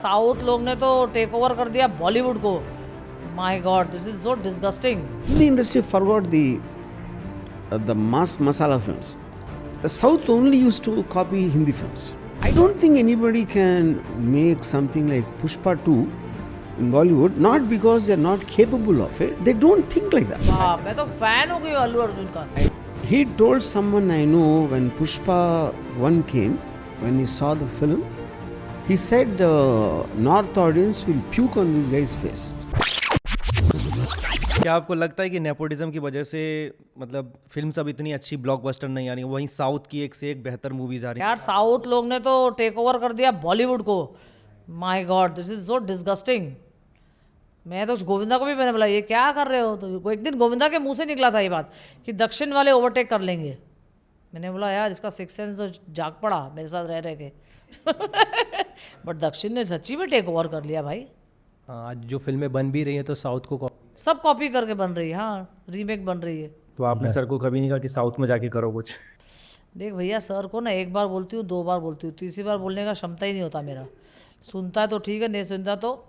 South लोग ने तो टेक ओवर कर दिया बॉलीवुड को. My God, this is so disgusting. The industry forgot the mass masala films. The South only used to copy Hindi films. I don't think anybody can make something like Pushpa 2 in Bollywood, not because they're not capable of it. They don't think like that. हाँ, मैं तो fan हो गई हूँ अल्लू अर्जुन का. He told someone I know when Pushpa 1 came, when he saw the film, he said North audience will puke on this guy's face. क्या आपको लगता है कि नेपोटिज्म की वजह से मतलब फिल्म सब इतनी अच्छी ब्लॉकबस्टर नहीं आ रही, वहीं साउथ की एक से एक बेहतर मूवीज आ रही हैं? यार साउथ लोग ने तो टेक ओवर कर दिया बॉलीवुड को. My God, this is so disgusting. मैं तो गोविंदा को भी मैंने बोला ये क्या कर रहे हो. तो एक दिन गोविंदा के मुंह से निकला था ये बात कि दक्षिण वाले ओवरटेक कर लेंगे. मैंने बोला यार इसका सिक्स सेंस तो जाग पड़ा मेरे साथ रह रहे के. बट दक्षिण ने सच्ची में टेक ओवर कर लिया भाई. हाँ, आज जो फिल्में बन भी रही हैं तो साउथ को सब कॉपी करके बन रही है. हाँ, रीमेक बन रही है. तो आपने सर को कभी नहीं कहा कि साउथ में जाके करो कुछ? देख भैया, सर को ना एक बार बोलती हूँ, दो बार बोलती हूँ, तीसरी बार बोलने का क्षमता ही नहीं होता मेरा. सुनता है तो ठीक है, नहीं सुनता तो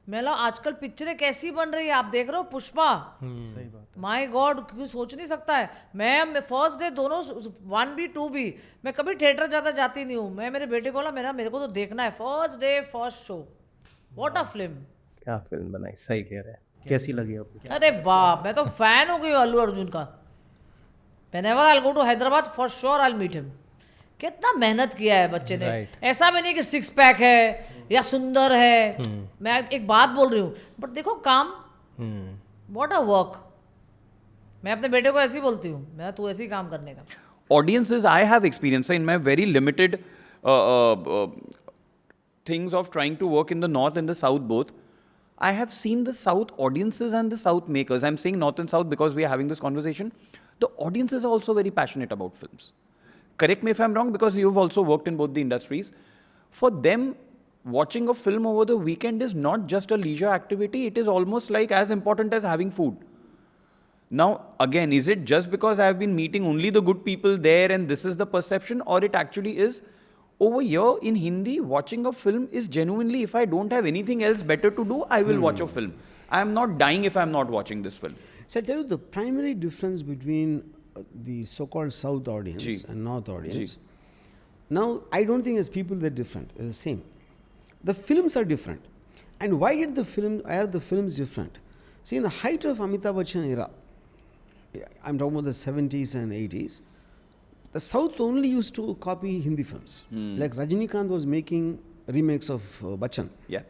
मेला. आजकल पिक्चरें कैसी बन रही है आप देख रहे हो. पुष्पा, सही बात. माय गॉड, क्यों सोच नहीं सकता है. मैं फर्स्ट डे दोनों 1 भी 2 भी मैं कभी थिएटर ज़्यादा जाती नहीं हूँ. मैं मेरे बेटे को बोला मेरे को तो देखना है. First day first show. What a film. क्या फिल्म बनाई, सही कह रहे हैं. कैसी लगी आपको? अरे बाप, मैं तो फैन हो गई हूँ अल्लू अर्जुन का. Whenever I'll go to Hyderabad, for sure I'll meet him. कितना मेहनत किया है बच्चे ने. ऐसा भी नहीं कि सिक्स पैक है या सुंदर है. मैं एक बात बोल रही हूँ, बट देखो काम. What a work. मैं अपने बेटे को ऐसे ही बोलती हूँ, मैं तू ऐसे ही काम करने का. Audiences, I have experience in my very limited things of trying to work in the north and the south both. I have seen the south audiences and the south makers. I'm saying north and south because we are having this conversation. The audiences are also very passionate about films. Correct me if I'm wrong, because you've also worked in both the industries. For them, watching a film over the weekend is not just a leisure activity. It is almost like as important as having food. Now, again, is it just because I've been meeting only the good people there and this is the perception, or it actually is? Over here in Hindi, watching a film is genuinely, if I don't have anything else better to do, I will watch a film. I am not dying if I am not watching this film. So I'll tell you the primary difference between the so-called South audience and North audience. Now, I don't think as people they're different. They're the same. The films are different. And why are the films different? See, in the height of Amitabh Bachchan era, I'm talking about the 70s and 80s, the South only used to copy Hindi films. Like Rajinikanth was making remakes of Bachchan. Yeah.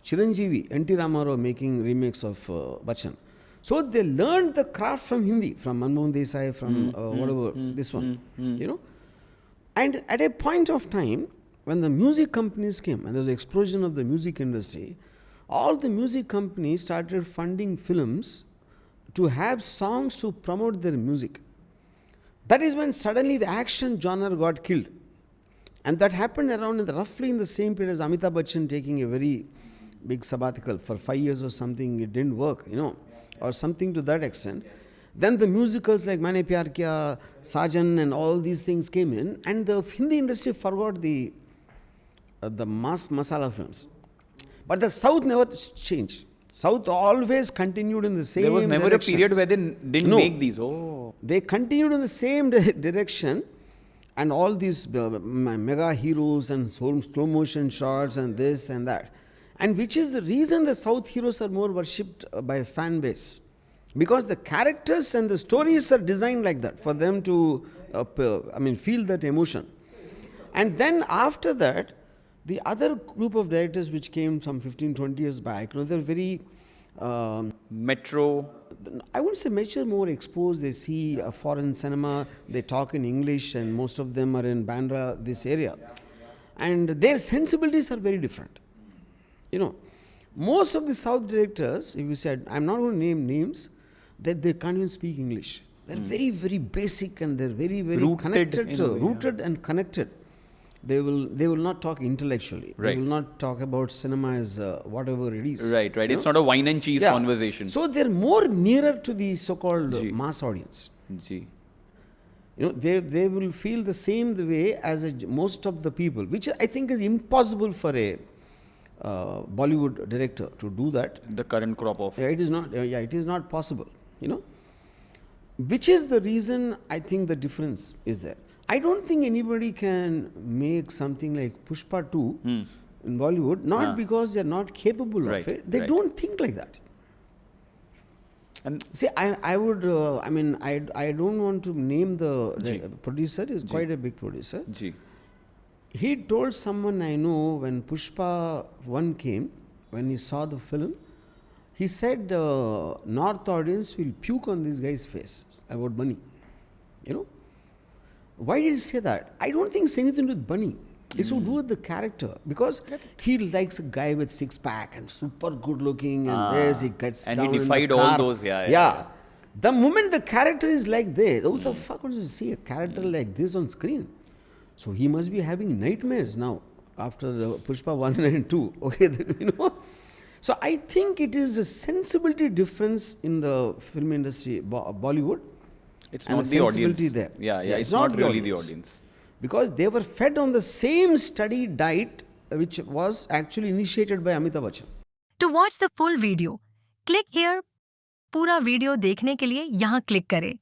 Chiranjeevi, N.T. Ramarao making remakes of Bachchan. So they learned the craft from Hindi, from Manmohan Desai, from whatever, this one, you know. And at a point of time, when the music companies came, and there was an explosion of the music industry, all the music companies started funding films to have songs to promote their music. That is when suddenly the action genre got killed. And that happened around roughly in the same period as Amitabh Bachchan taking a very big sabbatical for 5 years or something. It didn't work, you know, or something to that extent. Then the musicals like Maine Pyar Kiya, Sajan and all these things came in, and the Hindi industry forgot the mass masala films. But the South never changed. South always continued in the same direction. There was never a period where they didn't make these. Oh. They continued in the same direction, and all these mega heroes and slow motion shots and this and that. And which is the reason the South heroes are more worshipped by fan base. Because the characters and the stories are designed like that for them to feel that emotion. And then after that, the other group of directors which came some 15-20 years back, you know, they're very Metro. I wouldn't say mature, more exposed. They see foreign cinema, they talk in English, and most of them are in Bandra, this area. And their sensibilities are very different. You know, most of the South directors, if you said, I'm not going to name names, that they can't even speak English. They're very, very basic, and they're very, very rooted and connected. They will not talk intellectually. Right. They will not talk about cinema as whatever it is. Right. It's not a wine and cheese conversation. So they're more nearer to the so-called mass audience. Ji. You know, they will feel the same the way as most of the people, which I think is impossible for a Bollywood director to do that. The current crop of. Yeah, it is not. Yeah, it is not possible. You know, which is the reason I think the difference is there. I don't think anybody can make something like Pushpa 2 in Bollywood, not because they are not capable Right, of it. They right. don't think like that. And See, I would, I mean, I don't want to name the producer, is quite a big producer. Ji. He told someone I know when Pushpa 1 came, when he saw the film, he said North audience will puke on this guy's face about Bunny. You know? Why did he say that? I don't think it's anything with Bunny. It's to do with the character, because he likes a guy with six-pack and super good looking and this, he gets And he down in the defied all car. those, yeah. The moment the character is like this, who the fuck wants to see a character like this on screen? So he must be having nightmares now after the Pushpa 1 and 2. Okay, you know. So I think it is a sensibility difference in the film industry, Bollywood. It's and not the the sensibility audience. there. Yeah, it's not really the audience. Because they were fed on the same study diet which was actually initiated by Amitabh Bachchan. To watch the full video, click here. पूरा video देखने के लिए यहाँ click करें.